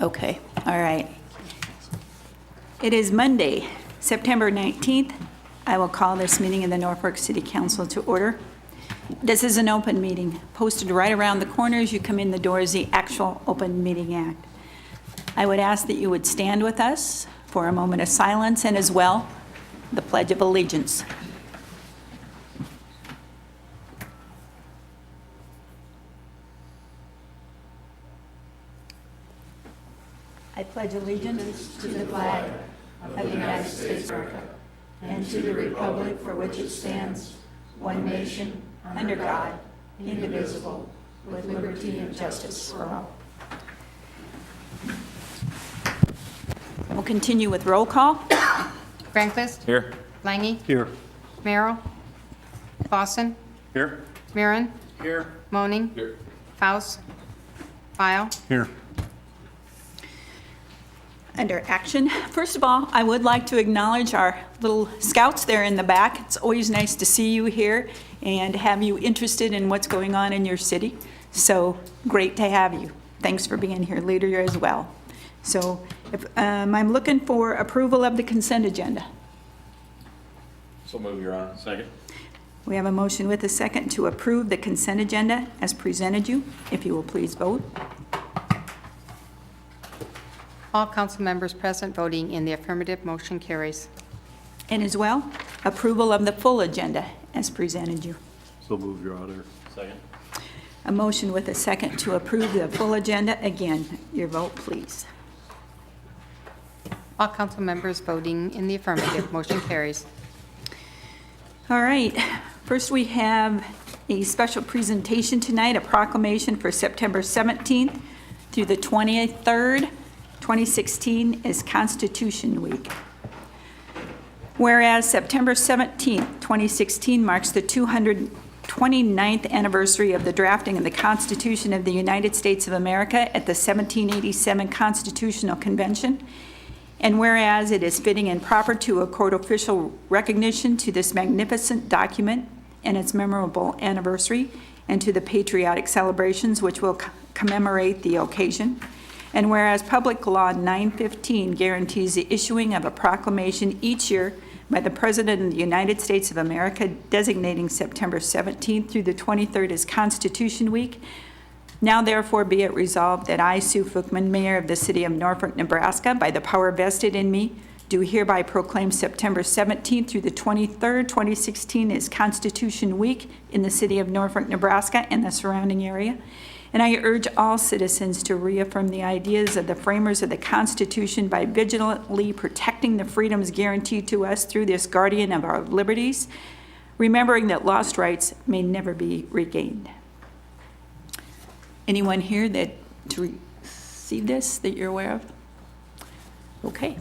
Okay, all right. It is Monday, September 19th. I will call this meeting of the Norfolk City Council to order. This is an open meeting. Posted right around the corner as you come in the door is the actual Open Meeting Act. I would ask that you would stand with us for a moment of silence and as well, the Pledge of Allegiance. I pledge allegiance to the flag of the United States of America and to the republic for which it stands, one nation, under God, indivisible, with liberty and justice for all. We'll continue with roll call. Granquist? Here. Langy? Here. Merrill? Boston? Here. Mirren? Here. Moaning? Here. Faust? File? Here. Under action, first of all, I would like to acknowledge our little scouts there in the back. It's always nice to see you here and have you interested in what's going on in your city. So great to have you. Thanks for being here, leader, as well. So I'm looking for approval of the consent agenda. So move, Your Honor. Second. We have a motion with a second to approve the consent agenda as presented you. If you will please vote. All council members present voting in the affirmative, motion carries. And as well, approval of the full agenda as presented you. So move, Your Honor. Second. A motion with a second to approve the full agenda. Again, your vote, please. All council members voting in the affirmative, motion carries. All right, first we have a special presentation tonight, a proclamation for September 17th through the 23rd, 2016 is Constitution Week. Whereas September 17th, 2016 marks the 229th anniversary of the drafting of the Constitution of the United States of America at the 1787 Constitutional Convention. And whereas it is fitting and proper to accord official recognition to this magnificent document and its memorable anniversary, and to the patriotic celebrations which will commemorate the occasion. And whereas Public Law 915 guarantees the issuing of a proclamation each year by the President of the United States of America designating September 17th through the 23rd as Constitution Week, now therefore be it resolved that I, Sue Fookman, Mayor of the City of Norfolk, Nebraska, by the power vested in me, do hereby proclaim September 17th through the 23rd, 2016 as Constitution Week in the City of Norfolk, Nebraska and the surrounding area. And I urge all citizens to reaffirm the ideas of the framers of the Constitution by vigilantly protecting the freedoms guaranteed to us through this guardian of our liberties, remembering that lost rights may never be regained. Anyone here that to receive this that you're aware of? Okay.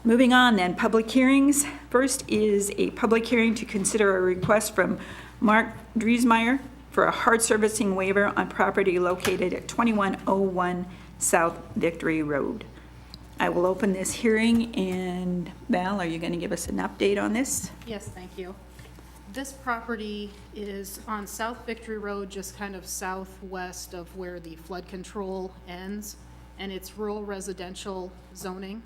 Moving on then, public hearings. First is a public hearing to consider a request from Mark Driesmeyer for a hard servicing waiver on property located at 2101 South Victory Road. I will open this hearing, and Val, are you going to give us an update on this? Yes, thank you. This property is on South Victory Road, just kind of southwest of where the flood control ends, and it's rural residential zoning.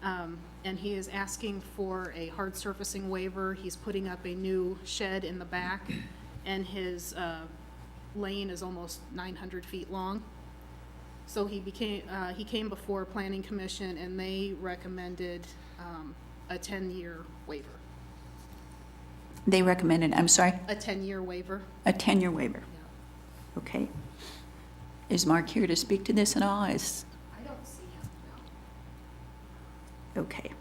And he is asking for a hard surfacing waiver. He's putting up a new shed in the back, and his lane is almost 900 feet long. So he came before Planning Commission, and they recommended a 10-year waiver. They recommended, I'm sorry, A 10-year waiver. a 10-year waiver. Yeah. Okay. Is Mark here to speak to this at all? I don't see him, no. Okay.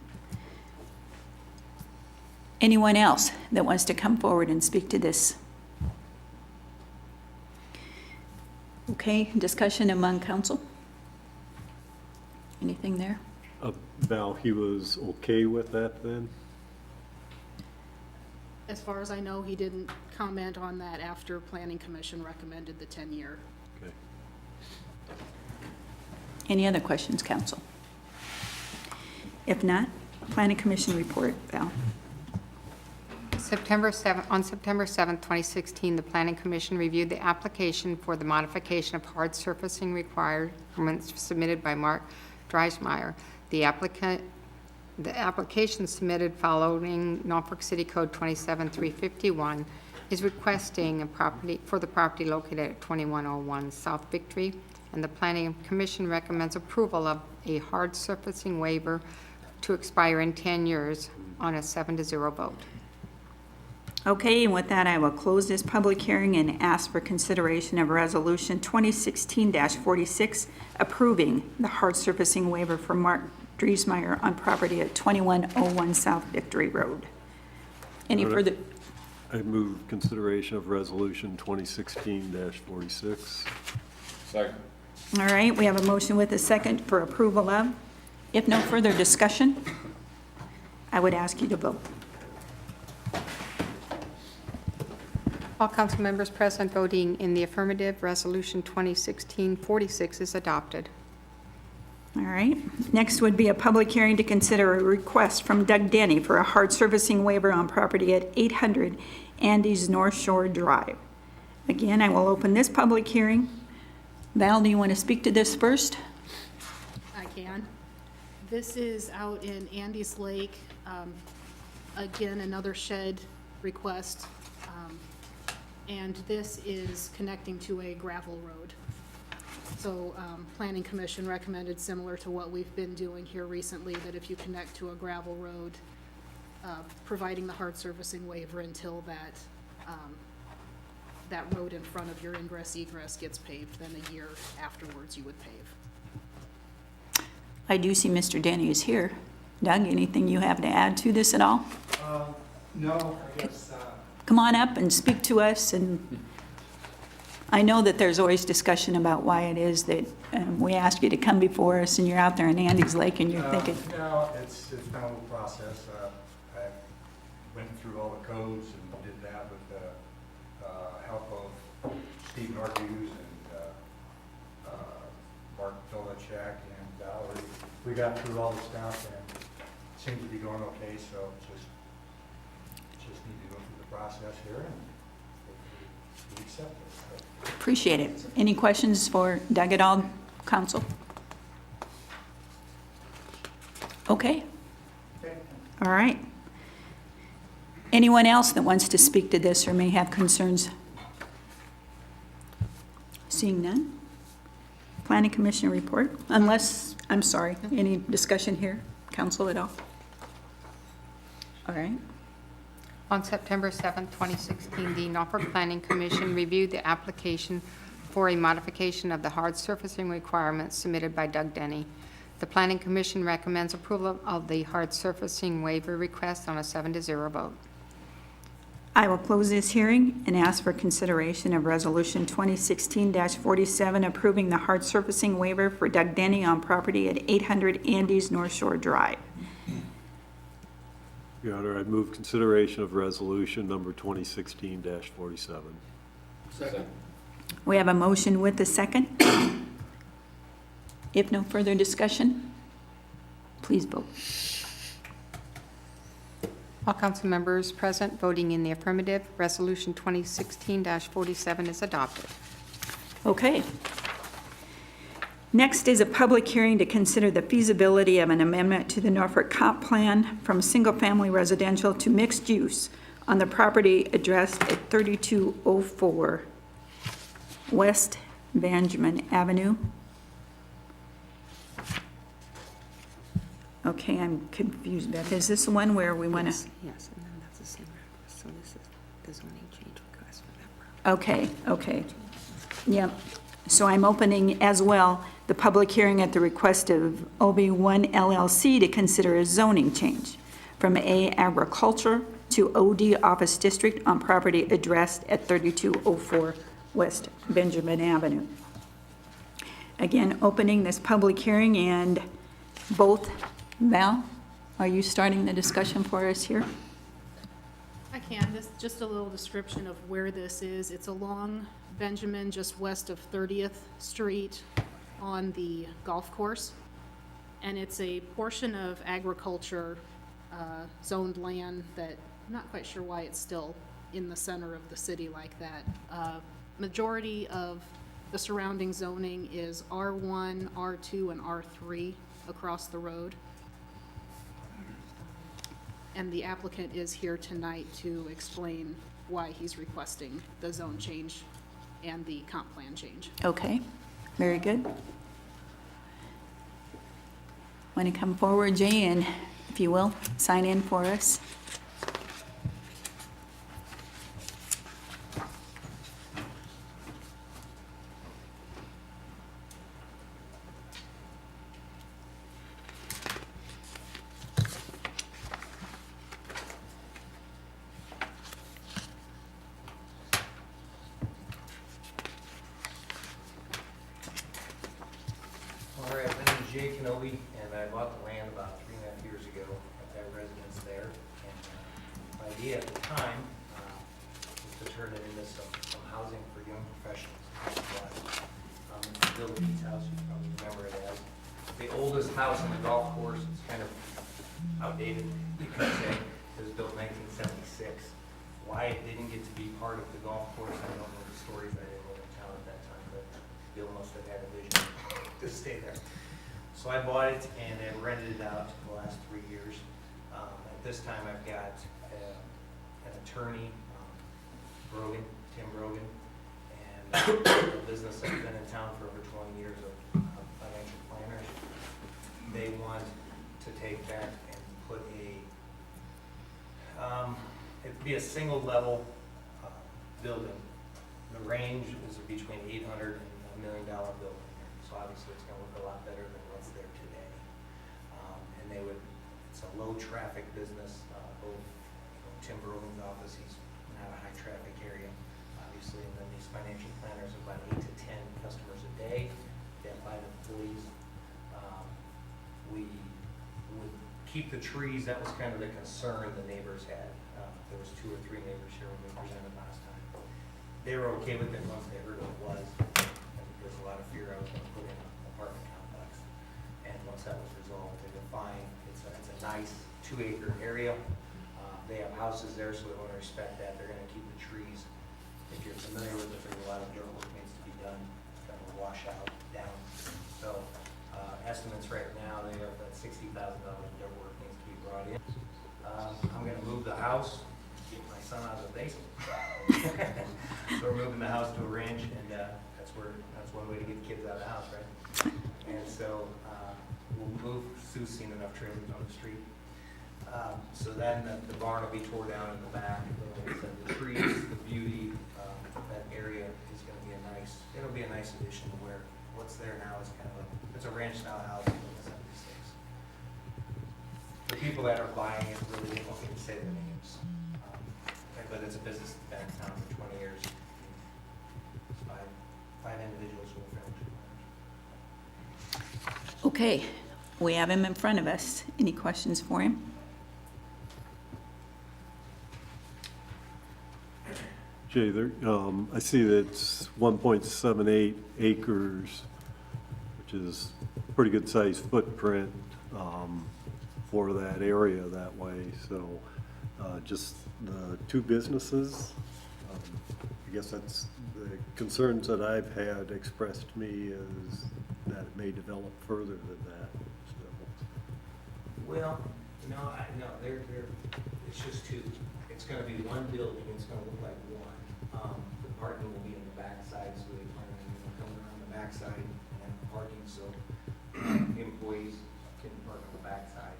Anyone else that wants to come forward and speak to this? Okay, discussion among council? Anything there? Val, he was okay with that then? As far as I know, he didn't comment on that after Planning Commission recommended the 10-year. Okay. Any other questions, council? If not, Planning Commission report, Val. On September 7, 2016, the Planning Commission reviewed the application for the modification of hard surfacing requirements submitted by Mark Dreismeyer. The application submitted following Norfolk City Code 27351 is requesting for the property located at 2101 South Victory, and the Planning Commission recommends approval of a hard surfacing waiver to expire in 10 years on a 7-0 vote. Okay, and with that, I will close this public hearing and ask for consideration of Resolution 2016-46, approving the hard surfacing waiver for Mark Driesmeyer on property at 2101 South Victory Road. Any further? I move consideration of Resolution 2016-46. Second. All right, we have a motion with a second for approval of. If no further discussion, I would ask you to vote. All council members present voting in the affirmative, Resolution 2016-46 is adopted. All right, next would be a public hearing to consider a request from Doug Denny for a hard surfacing waiver on property at 800 Andes North Shore Drive. Again, I will open this public hearing. Val, do you want to speak to this first? I can. This is out in Andes Lake. Again, another shed request. And this is connecting to a gravel road. So Planning Commission recommended, similar to what we've been doing here recently, that if you connect to a gravel road, providing the hard surfacing waiver until that road in front of your ingress egress gets paved, then a year afterwards you would pave. I do see Mr. Denny is here. Doug, anything you have to add to this at all? No, I guess, Come on up and speak to us. And I know that there's always discussion about why it is that we ask you to come before us and you're out there in Andes Lake and you're thinking, no, it's been a little process. I went through all the codes and did that with the help of Steve Hughes and Mark Dolachek and Valerie. We got through all the stuff and it seems to be going okay, so just need to go through the process here and hopefully we accept it. So. appreciate it. Any questions for Doug at all, council? Okay. All right. Anyone else that wants to speak to this or may have concerns? Seeing none? Planning Commission report, unless, I'm sorry, any discussion here, council at all? All right. On September 7, 2016, the Norfolk Planning Commission reviewed the application for a modification of the hard surfacing requirements submitted by Doug Denny. The Planning Commission recommends approval of the hard surfacing waiver request on a 7-0 vote. I will close this hearing and ask for consideration of Resolution 2016-47, approving the hard surfacing waiver for Doug Denny on property at 800 Andes North Shore Drive. Your Honor, I move consideration of Resolution number 2016-47. Second. We have a motion with a second. If no further discussion, please vote. All council members present voting in the affirmative, Resolution 2016-47 is adopted. Okay. Next is a public hearing to consider the feasibility of an amendment to the Norfolk Comp Plan from single-family residential to mixed use on the property addressed at 3204 West Benjamin Avenue. Okay, I'm confused, Beth. Is this the one where we want to? Yes, and then that's the same address. So this is the zoning change request for that property. Okay. Yep. So I'm opening as well the public hearing at the request of OB1 LLC to consider a zoning change from A Agriculture to OD Office District on property addressed at 3204 West Benjamin Avenue. Again, opening this public hearing, and both, Val, are you starting the discussion for us here? I can. This just a little description of where this is. It's along Benjamin, just west of 30th Street on the golf course. And it's a portion of agriculture zoned land that not quite sure why it's still in the center of the city like that. Majority of the surrounding zoning is R1, R2, and R3 across the road. And the applicant is here tonight to explain why he's requesting the zone change and the comp plan change. Okay, very good. Want to come forward, Jay, and if you will, sign in for us? All right, my name is Jay Kenobi, and I bought the land about 3.5 years ago. I've got residence there, and my idea at the time was to turn it into some housing for young professionals. Bill Lee's house, you probably remember it as the oldest house on the golf course. It's kind of outdated, you could say. It was built in 1976. Why it didn't get to be part of the golf course, I don't know the stories. I didn't live in town at that time, but Bill must have had a vision to stay there. So I bought it and have rented it out for the last 3 years. At this time, I've got an attorney, Brogan, Tim Brogan, and a business that's been in town for over 20 years of financial planners. They want to take that and put it'd be a single level building. The range is between $800,000 and $1 million building. So obviously it's gonna look a lot better than what's there today. And it's a low traffic business, both Tim Brogan's office, he's not a high traffic area, obviously, and then these financial planners are about 8 to 10 customers a day. They have 5 employees. We would keep the trees, that was kind of the concern the neighbors had. There was 2 or 3 neighbors here when we presented last time. They were okay with it once they heard what it was. And there's a lot of fear I was gonna put in an apartment complex. And once that was resolved, they were fine. It's a nice 2-acre area. They have houses there, so we want to respect that. They're gonna keep the trees. If you're familiar with it, there's a lot of dirt work needs to be done, kind of wash out down. So, estimates right now, they have that $60,000 dirt work needs to be brought in. I'm gonna move the house, get my son out of the basement. So we're moving the house to a ranch, and that's one way to get the kids out of the house, right? And so we'll move. Sue's seen enough trailers on the street. So then the barn will be tore down in the back. The trees, the beauty, that area is going to be it'll be a nice addition to where what's there now is kind of it's a ranch style house in the 76. The people that are buying it really don't want me to say their names. But it's a business that's been in town for 20 years. Five individuals who are finished. Okay, we have him in front of us. Any questions for him? Jay, I see that it's 1.78 acres, which is a pretty good sized footprint for that area that way. So just the 2 businesses, I guess that's the concerns that I've had expressed to me is that it may develop further than that. Well, no, it's just 2. It's gonna be one building, it's gonna look like one. The parking will be in the backside, so they plan on coming around the backside and have parking, so employees can park on the backside.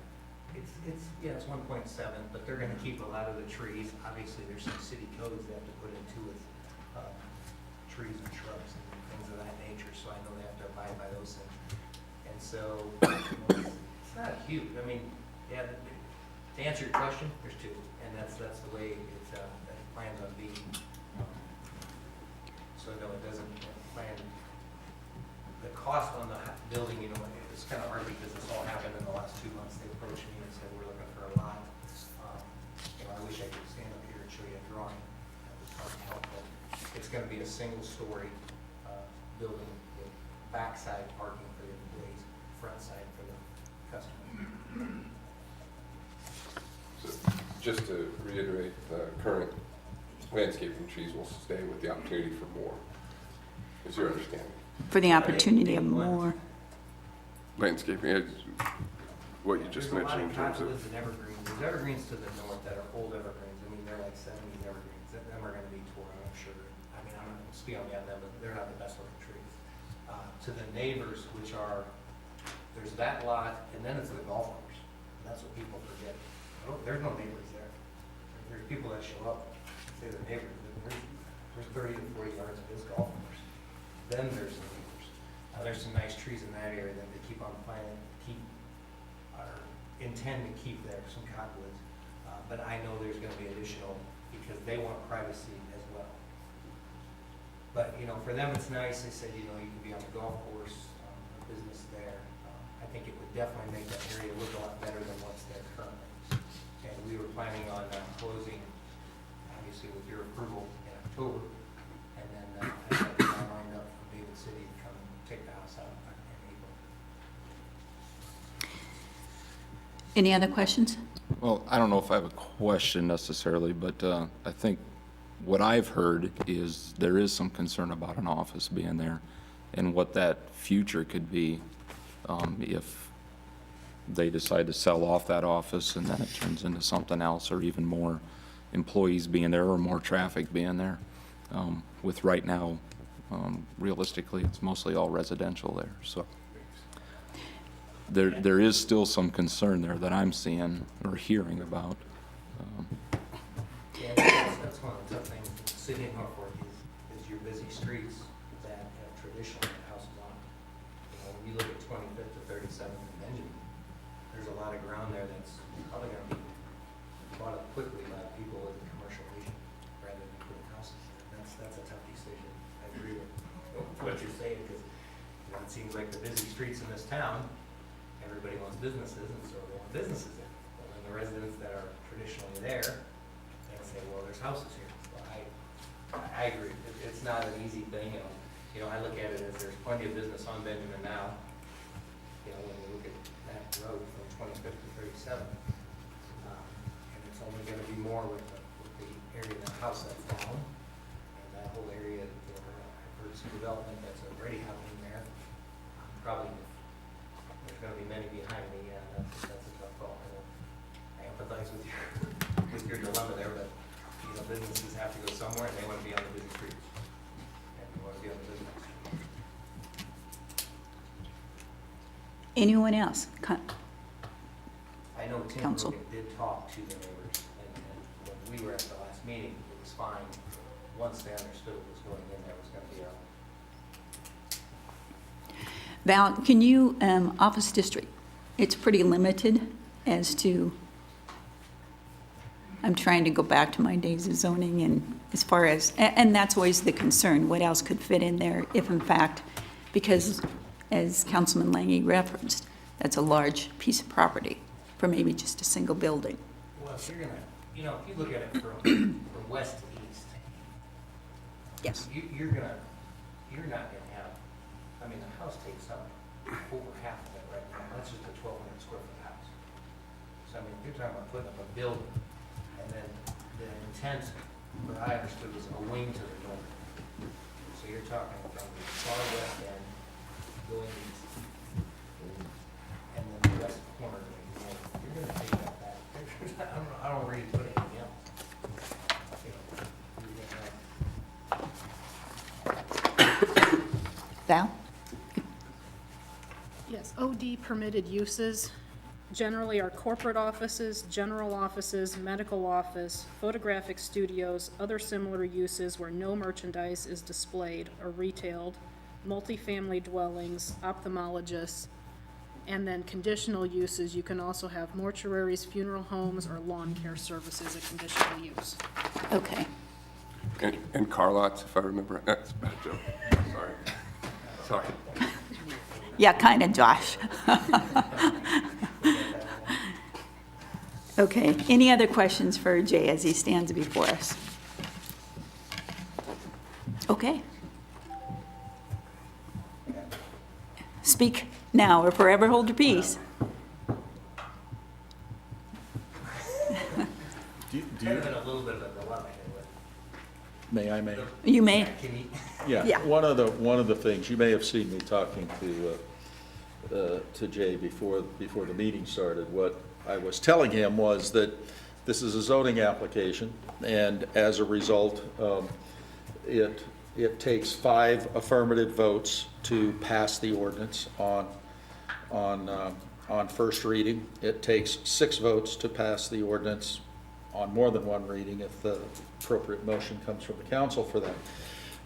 It's 1.7, but they're gonna keep a lot of the trees. Obviously, there's some city codes they have to put into with trees and shrubs and things of that nature, so I know they have to abide by those things. And so, it's not huge. I mean, yeah, to answer your question, there's 2, and that's the way that it plans on being. So no, it doesn't plan. The cost on the building, it's kind of hard because this all happened in the last 2 months. They approached me and said, we're looking for a lot. I wish I could stand up here and show you a drawing. That was probably helpful. It's going to be a single-story building with backside parking for the employees, front side for the customer. So, just to reiterate, the current landscaping trees will stay with the opportunity for more, is your understanding? For the opportunity of more. Landscaping is what you just There's a lot mentioned in terms of, cottonwoods and evergreens. There's evergreens to the north that are old evergreens. I mean, they're like 70s evergreens. Them are gonna be torn, I'm sure. I mean, I'm not speaking on them, but they're not the best looking trees. To the neighbors, which are, there's that lot, and then it's the golf course. And that's what people forget. There's no neighbors there. There's people that show up, say they're neighbors. There's 30 to 40 yards of his golf course. Then there's the neighbors. There's some nice trees in that area that they keep on planting, intend to keep there, some cottonwoods. But I know there's gonna be additional, because they want privacy as well. But, you know, for them, it's nice. They said, you know, you can be on the golf course, a business there. I think it would definitely make that area look a lot better than what's there currently. And we were planning on closing, obviously with your approval, in October. And then I had the guy lined up from David City to come and take the house out in April. Any other questions? Well, I don't know if I have a question necessarily, but I think what I've heard is there is some concern about an office being there and what that future could be if they decide to sell off that office and then it turns into something else, or even more employees being there or more traffic being there. With right now, realistically, it's mostly all residential there, so. There is still some concern there that I'm seeing or hearing about. Yeah, that's one of the tough things with the city of Norfolk is your busy streets that have traditionally had houses on. You know, when you look at 25th to 37th and Benjamin, there's a lot of ground there that's probably gonna be bought up quickly by people with a commercial vision rather than putting houses there. That's a tough decision. I agree with what you're saying, because, you know, it seems like the busy streets in this town, everybody wants businesses, and so they want businesses there. Well, then the residents that are traditionally there, they'll say, well, there's houses here. So I agree. It's not an easy thing. You know, I look at it as there's plenty of business on Benjamin now. You know, when you look at that road from 25th to 37th, and it's only going to be more with the area of the house that's down, and that whole area. You know, I've heard some development that's already happening there. Probably. There's going to be many behind me, and that's a tough call. I empathize with your dilemma there, but, you know, businesses have to go somewhere, and they want to be on the busy streets. And they want to be on the business. Anyone else? I know Tim Council. Rogan did talk to the neighbors, and when we were at the last meeting, it was fine. Once they understood what was going in, there was going to be a Val, can you, office district, it's pretty limited as to, I'm trying to go back to my days of zoning and as far as, and that's always the concern, what else could fit in there if in fact, because as Councilman Lange referenced, that's a large piece of property for maybe just a single building. Well, if you're going to, you know, if you look at it from west to east, Yes. you're not going to have, I mean, the house takes up over half of it right now. That's just a 1,200 square foot house. So, I mean, you're talking about putting up a building, and then the intent, what I understood, was a wing to the north. So you're talking from the far west end going east, and then the west corner going north. You're going to take up that. I don't know where you put anything else. You know, you're going to have Val? Yes, OD permitted uses generally are corporate offices, general offices, medical office, photographic studios, other similar uses where no merchandise is displayed or retailed, multifamily dwellings, ophthalmologists, and then conditional uses, you can also have mortuaries, funeral homes, or lawn care services a conditional use. Okay. and car lots, if I remember. That's a bad joke. Sorry. Yeah, kind of, Josh. Okay, any other questions for Jay as he stands before us? Okay. Speak now or forever hold your peace. May I? You may. Can you, Yeah. Yeah, one of the things, you may have seen me talking to Jay before the meeting started. What I was telling him was that this is a zoning application, and as a result, it takes 5 affirmative votes to pass the ordinance on first reading. It takes 6 votes to pass the ordinance on more than one reading if the appropriate motion comes from the council for that.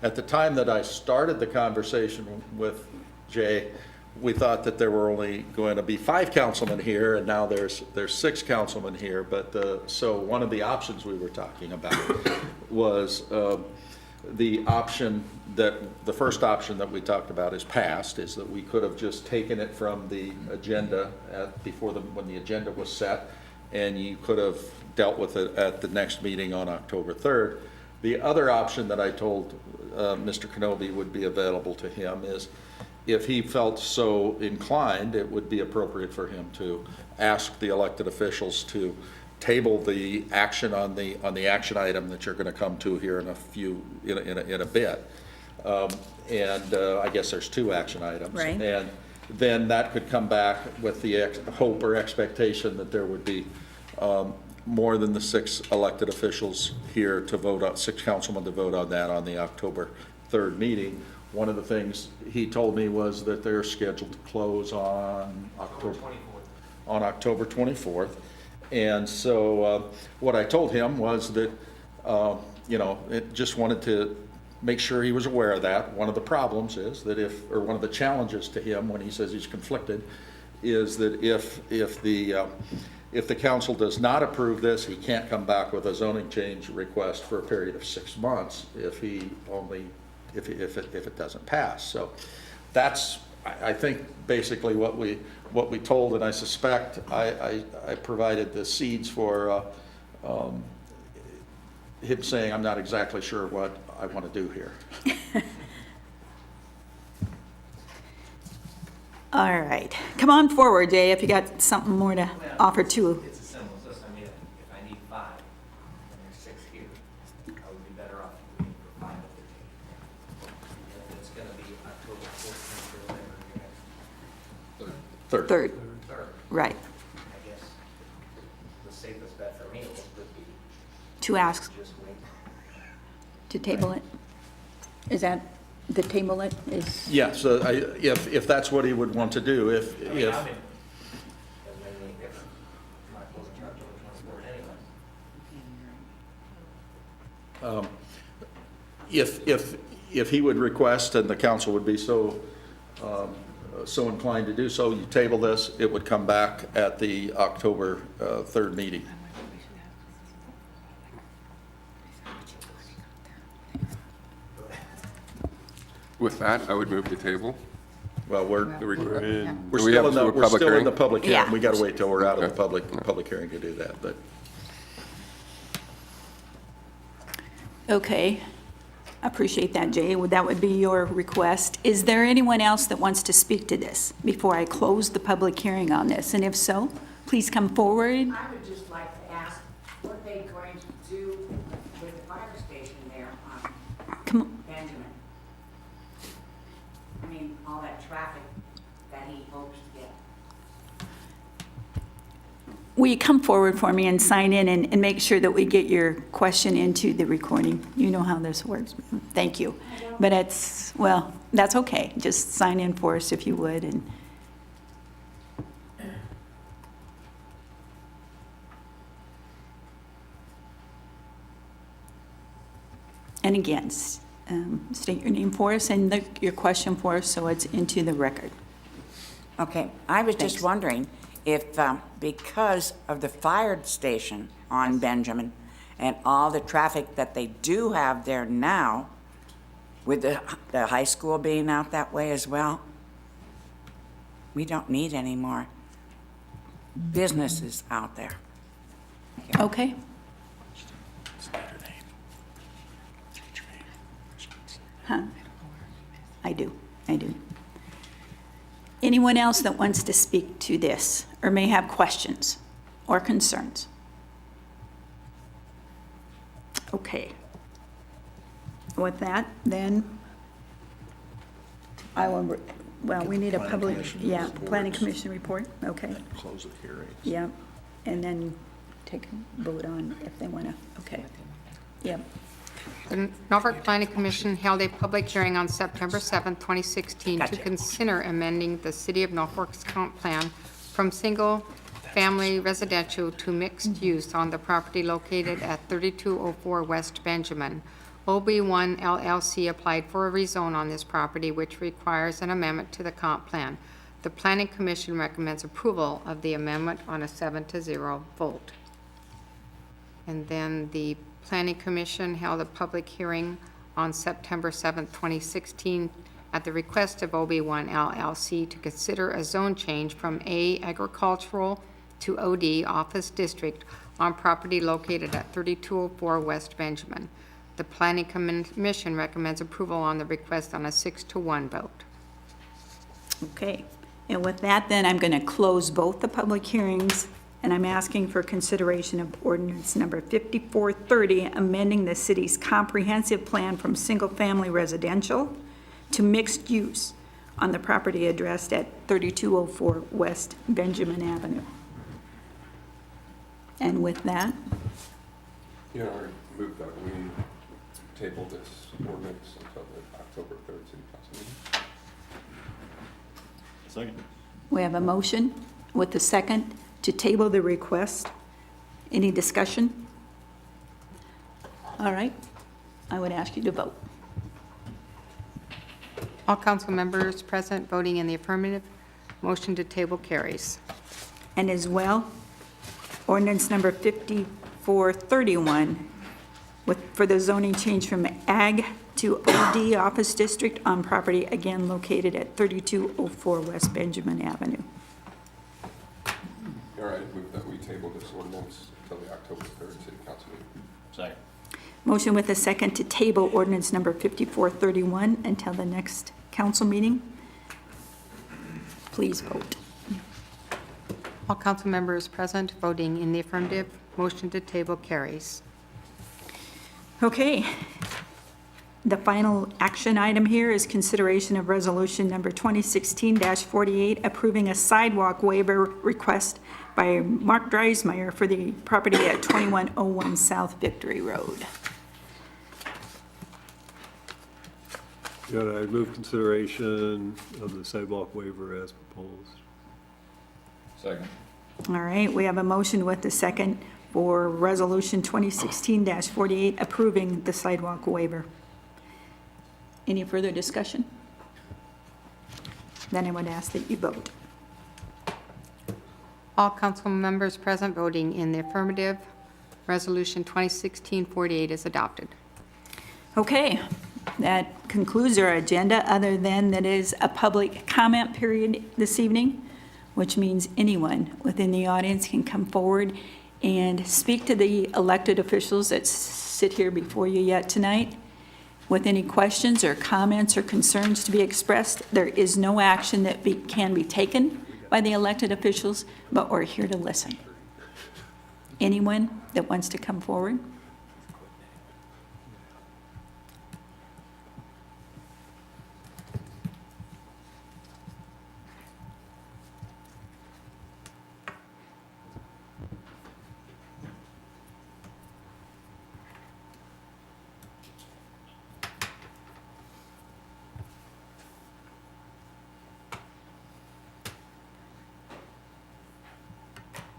At the time that I started the conversation with Jay, we thought that there were only going to be 5 councilmen here, and now there's 6 councilmen here. But so one of the options we were talking about was the first option that we talked about is passed, is that we could have just taken it from the agenda when the agenda was set, and you could have dealt with it at the next meeting on October 3rd. The other option that I told Mr. Kenobi would be available to him is, if he felt so inclined, it would be appropriate for him to ask the elected officials to table the action on the action item that you're going to come to here in a bit. I guess there's 2 action items. Right. And then that could come back with the hope or expectation that there would be more than the 6 elected officials here to vote on, 6 councilmen to vote on that on the October 3rd meeting. One of the things he told me was that they're scheduled to close on October 24th. And so what I told him was that, it just wanted to make sure he was aware of that. One of the problems is that one of the challenges to him when he says he's conflicted is that if the council does not approve this, he can't come back with a zoning change request for a period of 6 months if it doesn't pass. So that's, I think, basically what we told, and I suspect I provided the seeds for him saying, I'm not exactly sure what I want to do here. All right. Come on forward, Jay, if you got something more to offer too. it's a simple system. I mean, if I need 5, and there's 6 here, I would be better off waiting for 5 if they're taken. And if it's gonna be October 14th or whatever, Third. Third, 3rd, right. I guess the safest bet for me would be To ask just wait. to table it? Is that, the table it is? Yeah, so if that's what he would want to do, I mean, I'm in, because then if my closing October 24th anyway. if he would request, and the council would be so inclined to do so, you table this, it would come back at the October 3rd meeting. With that, I would move the table. Well, we're We still in Do we have to do a public hearing? the public hearing. Yeah. We got to wait till we're out of the Okay. public hearing to do that, but. Okay. I appreciate that, Jay. That would be your request. Is there anyone else that wants to speak to this before I close the public hearing on this? And if so, please come forward. I would just like to ask, what are they going to do with the fire station there on Come, Benjamin? I mean, all that traffic that he hopes to get. will you come forward for me and sign in and make sure that we get your question into the recording? You know how this works. Thank you. But that's okay. Just sign in for us if you would. And again, state your name for us and your question for us so it's into the record. Okay, I was Thanks. just wondering if, because of the fire station on Benjamin and all the traffic that they do have there now, with the high school being out that way as well, we don't need any more businesses out there. Okay? Huh? I do. Anyone else that wants to speak to this or may have questions or concerns? Okay. with that, then I will, well, we need a Planning public, Commission yeah, reports. planning commission report, okay. Close the hearing. Yeah, and then take a vote on if they want to, okay. Yep, The Norfolk Planning Commission held a public hearing on September 7, 2016, to Gotcha. consider amending the City of Norfolk's comp plan from single-family residential to mixed use on the property located at 3204 West Benjamin. OB1 LLC applied for a rezone on this property, which requires an amendment to the comp plan. The Planning Commission recommends approval of the amendment on a 7-0 vote. And then the Planning Commission held a public hearing on September 7th, 2016, at the request of OB1 LLC to consider a zone change from A agricultural to OD office district on property located at 3204 West Benjamin. The Planning Commission recommends approval on the request on a 6-1 vote. okay. And with that, then, I'm going to close both the public hearings, and I'm asking for consideration of ordinance number 5430, amending the city's comprehensive plan from single-family residential to mixed use on the property addressed at 3204 West Benjamin Avenue. And with that, You know, I move that we table this ordinance until the October 3rd city council meeting. Second. we have a motion with the second to table the request. Any discussion? All right, I would ask you to vote. All council members present voting in the affirmative, motion to table carries. And as well, ordinance number 5431 for the zoning change from ag to OD office district on property again located at 3204 West Benjamin Avenue. All right, I move that we table this ordinance until the October 3rd city council meeting. Second. Motion with a second to table ordinance number 5431 until the next council meeting. Please vote. All council members present voting in the affirmative, motion to table carries. Okay. The final action item here is consideration of resolution number 2016-48, approving a sidewalk waiver request by Mark Dreismeyer for the property at 2101 South Victory Road. Yeah, I move consideration of the sidewalk waiver as proposed. Second. All right, we have a motion with the second for resolution 2016-48, approving the sidewalk waiver. Any further discussion? Then I would ask that you vote. All council members present voting in the affirmative, resolution 2016-48 is adopted. Okay, that concludes our agenda, other than that is a public comment period this evening, which means anyone within the audience can come forward and speak to the elected officials that sit here before you yet tonight with any questions or comments or concerns to be expressed. There is no action that can be taken by the elected officials, but we're here to listen. Anyone that wants to come forward?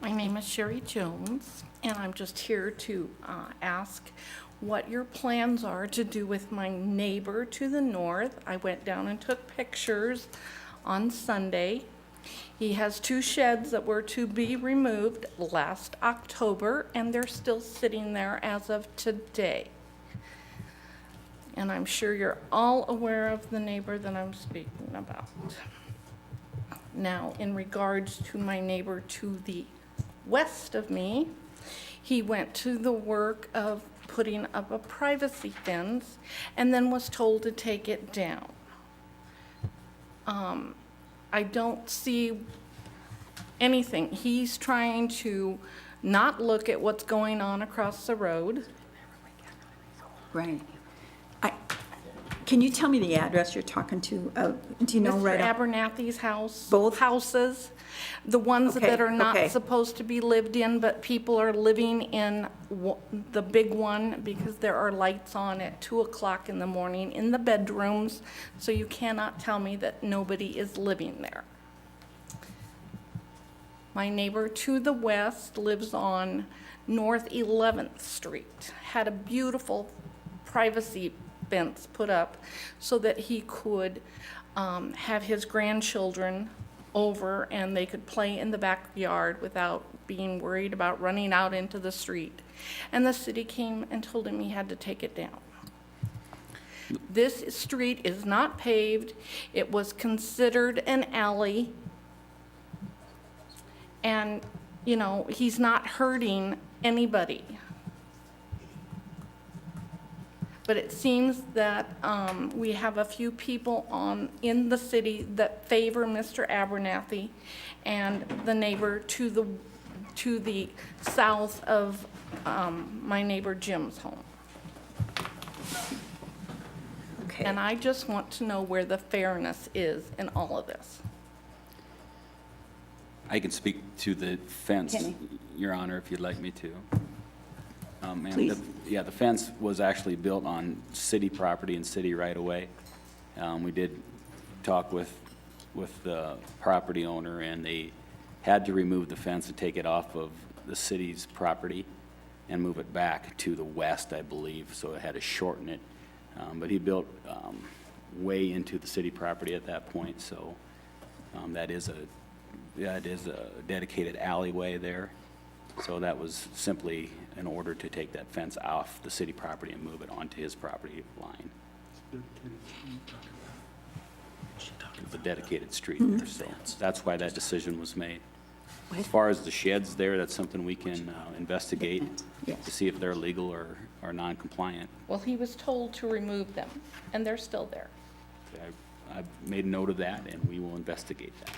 My name is Sherry Jones, and I'm just here to ask what your plans are to do with my neighbor to the north. I went down and took pictures on Sunday. He has 2 sheds that were to be removed last October, and they're still sitting there as of today. And I'm sure you're all aware of the neighbor that I'm speaking about. Now, in regards to my neighbor to the west of me, he went to the work of putting up a privacy fence and then was told to take it down. I don't see anything. He's trying to not look at what's going on across the road. Right. Can you tell me the address you're talking to? Do you know right Mr. off? Abernathy's house. Both? Houses, the ones Okay, that are not okay. supposed to be lived in, but people are living in the big one because there are lights on at 2 o'clock in the morning in the bedrooms, so you cannot tell me that nobody is living there. My neighbor to the west lives on North 11th Street, had a beautiful privacy fence put up so that he could have his grandchildren over and they could play in the backyard without being worried about running out into the street. And the city came and told him he had to take it down. This street is not paved. It was considered an alley. And, you know, he's not hurting anybody. But it seems that we have a few people in the city that favor Mr. Abernathy and the neighbor to the south of my neighbor Jim's home. Okay. And I just want to know where the fairness is in all of this. I can speak to the fence, Kenny. Your Honor, if you'd like me to. And Please. Yeah, the fence was actually built on city property and city right-of-way. We did talk with the property owner, and they had to remove the fence and take it off of the city's property and move it back to the west, I believe, so it had to shorten it. But he built way into the city property at that point, so that is a dedicated alleyway there. So that was simply in order to take that fence off the city property and move it onto his property line. It's a dedicated street there, so that's why that decision was made. As far as the sheds there, that's something we can investigate Yes. to see if they're legal or non-compliant. Well, he was told to remove them, and they're still there. I've made note of that, and we will investigate that.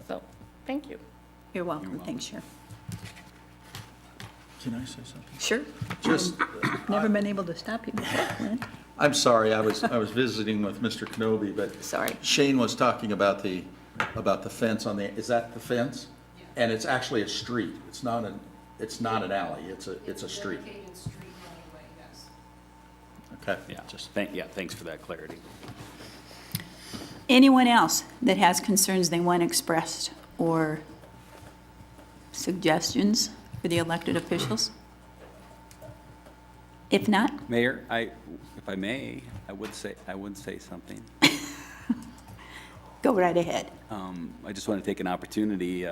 So, thank you. You're welcome. Thanks, Sheriff. Can I say something? Sure. Just, Never been able to stop you before, Clint. I'm sorry, I was visiting with Mr. Kenobi, but Sorry. Shane was talking about the fence on the, is that the fence? And it's actually a street. It's not an alley. It's a street. Okay. Yeah, thanks for that clarity. Anyone else that has concerns they want expressed or suggestions for the elected officials? If not, Mayor, if I may, I would say something. go right ahead. I just want to take an opportunity,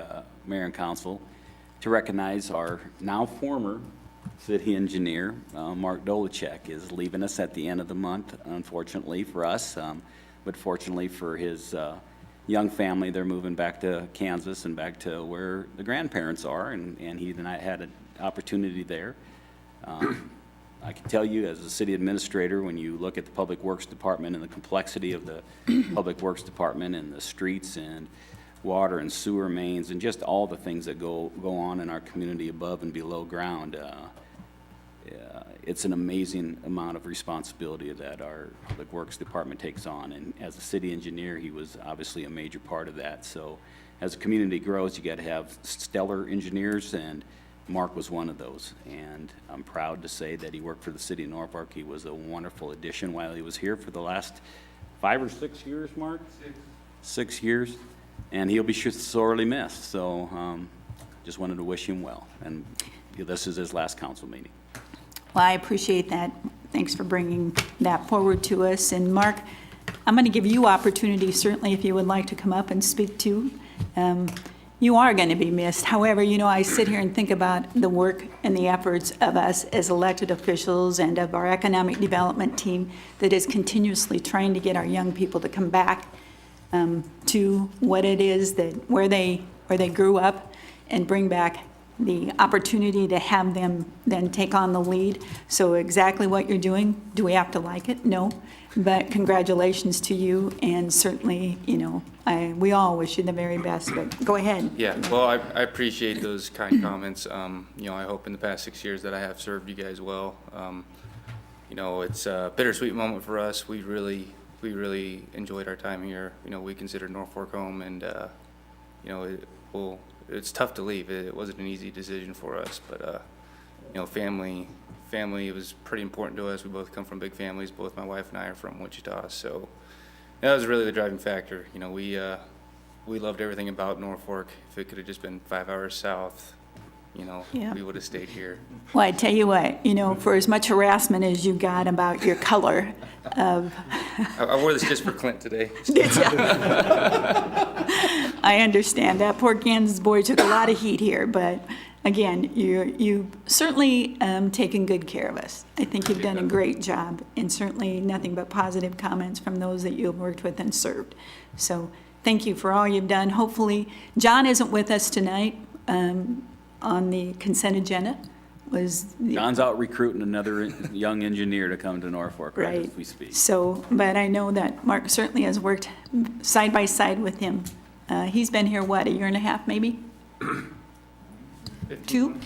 Mayor and Council, to recognize our now former city engineer, Mark Dolachek, is leaving us at the end of the month, unfortunately for us, but fortunately for his young family. They're moving back to Kansas and back to where the grandparents are, and he and I had an opportunity there. I can tell you, as a city administrator, when you look at the Public Works Department and the complexity of the Public Works Department and the streets and water and sewer mains and just all the things that go on in our community above and below ground, it's an amazing amount of responsibility that our Public Works Department takes on. And as a city engineer, he was obviously a major part of that. So as a community grows, you got to have stellar engineers, and Mark was one of those. And I'm proud to say that he worked for the city of Norfolk. He was a wonderful addition while he was here for the last 5 or 6 years, Mark? 6 years. And he'll be sorely missed. So just wanted to wish him well. And this is his last council meeting. Well, I appreciate that. Thanks for bringing that forward to us. And Mark, I'm going to give you opportunity, certainly, if you would like to come up and speak too. You are going to be missed. However, you know, I sit here and think about the work and the efforts of us as elected officials and of our economic development team that is continuously trying to get our young people to come back to what it is that where they grew up, and bring back the opportunity to have them then take on the lead. So exactly what you're doing, do we have to like it? No. But congratulations to you, and certainly, you know, we all wish you the very best, but go ahead. Yeah, well, I appreciate those kind comments. You know, I hope in the past 6 years that I have served you guys well. You know, it's a bittersweet moment for us. We really enjoyed our time here. You know, we considered Norfolk home, and you know, it's tough to leave. It wasn't an easy decision for us, but you know, family was pretty important to us. We both come from big families. Both my wife and I are from Wichita, so that was really the driving factor. You know, we loved everything about Norfolk. If it could have just been 5 hours south, you know, Yeah. we would have stayed here. Well, I tell you what, you know, for as much harassment as you got about your color of, I wore this just for Clint today. I understand that poor Kansas boy took a lot of heat here, but again, you certainly taken good care of us. I think you've done a great job, and certainly nothing but positive comments from those that you've worked with and served. So thank you for all you've done. Hopefully, John isn't with us tonight on the consent agenda. John's out recruiting another young engineer to come to Norfolk right as we speak. So, but I know that Mark certainly has worked side by side with him. He's been here, what, a year and a half, maybe? 2?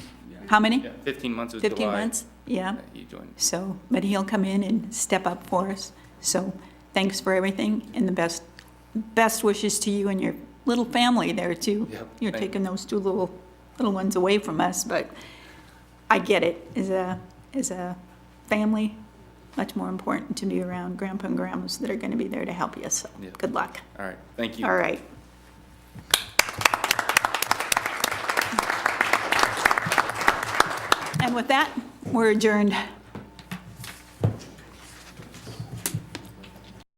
How many? Yeah, 15 months. It was 15 July. months? Yeah. He joined. So, but he'll come in and step up for us. So thanks for everything, and the best wishes to you and your little family there, too. Yep, You're thank you. taking those 2 little ones away from us, but I get it. As a family, much more important to be around grandpa and grandmas that are going to be there to help you. So Yeah. good luck. All right, thank you. All right. And with that, we're adjourned.